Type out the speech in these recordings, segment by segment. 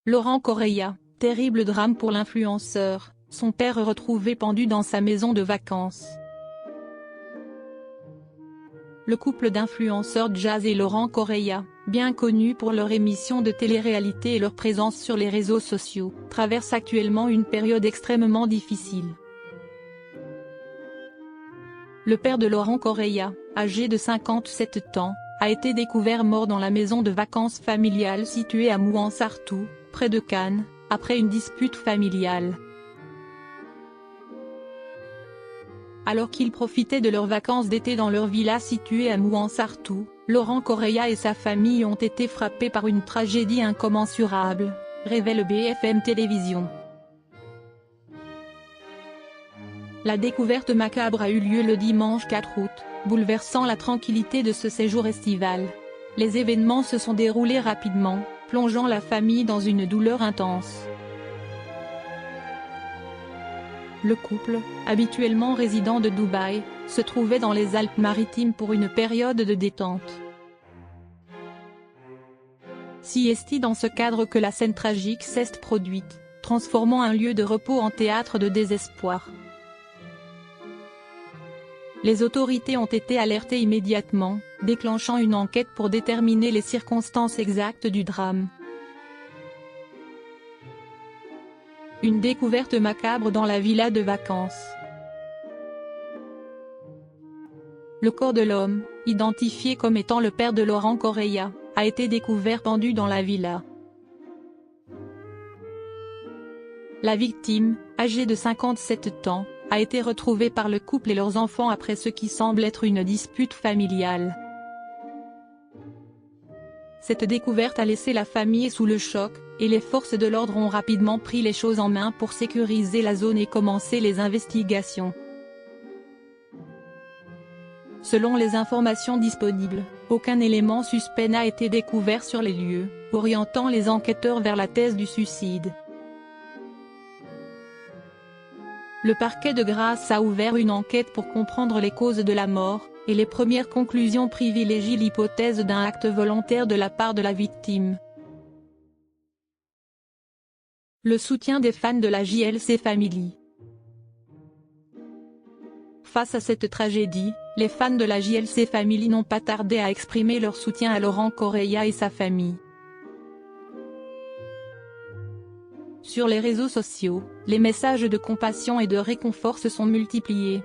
Laurent Correia, terrible drame pour l'influenceur, son père retrouvé pendu dans sa maison de vacances. Le couple d'influenceurs Jazz et Laurent Correia, bien connus pour leur émission de télé-réalité et leur présence sur les réseaux sociaux, traverse actuellement une période extrêmement difficile. Le père de Laurent Correia, âgé de 57 ans, a été découvert mort dans la maison de vacances familiale située à Mouansartou, près de Cannes, après une dispute familiale. Alors qu'ils profitaient de leurs vacances d'été dans leur villa située à Mouansartou, Laurent Correia et sa famille ont été frappés par une tragédie incommensurable, révèle BFM Télévision. La découverte macabre a eu lieu le dimanche 4 août, bouleversant la tranquillité de ce séjour estival. Les événements se sont déroulés rapidement, plongeant la famille dans une douleur intense. Le couple, habituellement résident de Dubaï, se trouvait dans les Alpes-Maritimes pour une période de détente. Si est dans ce cadre que la scène tragique s'est produite, transformant un lieu de repos en théâtre de désespoir. Les autorités ont été alertées immédiatement, déclenchant une enquête pour déterminer les circonstances exactes du drame. Une découverte macabre dans la villa de vacances. Le corps de l'homme, identifié comme étant le père de Laurent Correia, a été découvert pendu dans la villa. La victime, âgée de 57 ans, a été retrouvée par le couple et leurs enfants après ce qui semble être une dispute familiale. Cette découverte a laissé la famille sous le choc, et les forces de l'ordre ont rapidement pris les choses en main pour sécuriser la zone et commencer les investigations. Selon les informations disponibles, aucun élément suspect n'a été découvert sur les lieux, orientant les enquêteurs vers la thèse du suicide. Le parquet de Grasse a ouvert une enquête pour comprendre les causes de la mort, et les premières conclusions privilégient l'hypothèse d'un acte volontaire de la part de la victime. Le soutien des fans de la JLC Family. Face à cette tragédie, les fans de la JLC Family n'ont pas tardé à exprimer leur soutien à Laurent Correia et sa famille. Sur les réseaux sociaux, les messages de compassion et de réconfort se sont multipliés.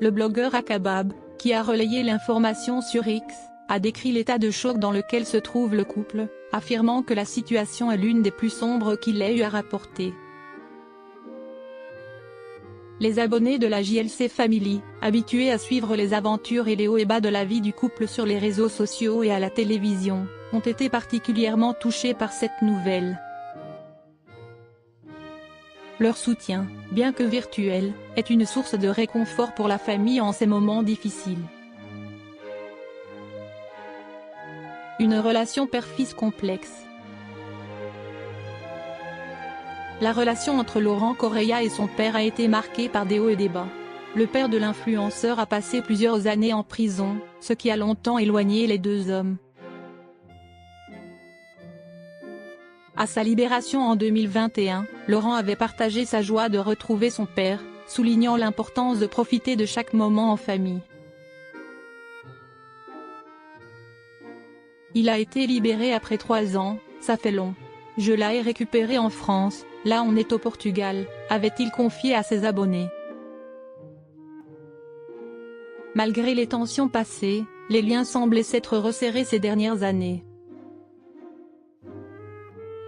Le blogueur Akabab, qui a relayé l'information sur X, a décrit l'état de choc dans lequel se trouve le couple, affirmant que la situation est l'une des plus sombres qu'il ait eu à rapporter. Les abonnés de la JLC Family, habitués à suivre les aventures et les hauts et bas de la vie du couple sur les réseaux sociaux et à la télévision, ont été particulièrement touchés par cette nouvelle. Leur soutien, bien que virtuel, est une source de réconfort pour la famille en ces moments difficiles. Une relation père-fils complexe. La relation entre Laurent Correia et son père a été marquée par des hauts et des bas. Le père de l'influenceur a passé plusieurs années en prison, ce qui a longtemps éloigné les deux hommes. À sa libération en 2021, Laurent avait partagé sa joie de retrouver son père, soulignant l'importance de profiter de chaque moment en famille. Il a été libéré après 3 ans, ça fait long. Je l'ai récupéré en France, là on est au Portugal, avait-il confié à ses abonnés. Malgré les tensions passées, les liens semblaient s'être resserrés ces dernières années.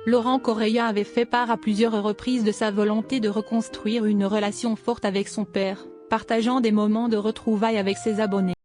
Laurent Correia avait fait part à plusieurs reprises de sa volonté de reconstruire une relation forte avec son père, partageant des moments de retrouvailles avec ses abonnés.